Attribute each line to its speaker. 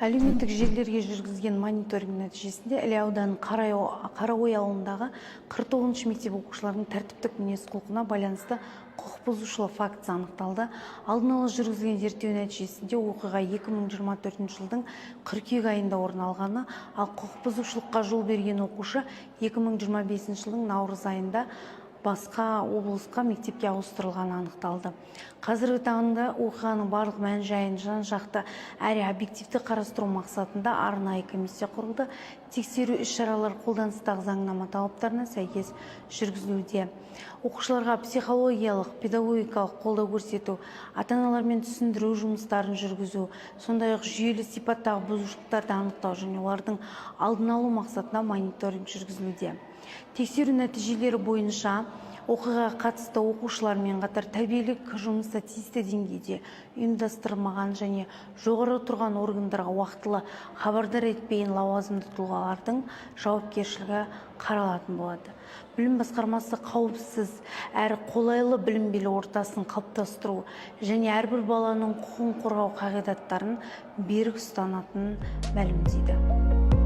Speaker 1: Әлеуметтік желілерге жүргізген мониторинг нәтижесінде Іле ауданының Қараой ауылындағы 49-шы мектеп оқушыларының тәртіптік мінез-құлқына байланысты құқық бұзушылық фактісі анықталды. Алдын ала жүргізген зерттеу нәтижесінде оқиға 2024 жылдың қыркүйек айында орын алғаны, ал құқық бұзушылыққа жол берген оқушы 2025 жылдың наурыз айында басқа облысқа мектепке ауыстырылғаны анықталды. Қазіргі таңда оқиғаның барлық мән-жайын жан-жақты әрі объективті қарастыру мақсатында арнайы комиссия құрылды. Тексеру іс-шаралар қолданыстағы заңнама талаптарына сәйкес жүргізілуде. Оқушыларға психологиялық, педагогикалық қолдау көрсету, ата-аналармен түсіндіру жұмыстарын жүргізу, сондай-ақ жүйелі сипаттағы бұзушылықтарды анықтау және олардың алдын алу мақсатында мониторинг жүргізілуде. Тексеру нәтижелері бойынша оқиғаға қатысты оқушылармен қатар тәрбиелік жұмыста тиісті деңгейде ұйымдастырылмаған және жоғары тұрған органдарға уақытылы хабардар етпеген лауазымды тұлғалардың жауапкершілігі қаралатын болады. Білім басқармасы қауіпсіз әрі қолайлы білім беру ортасын қалыптастыру және әрбір баланың құқығын қорғау қағидаттарын берік ұстанатынын мәлімдейді.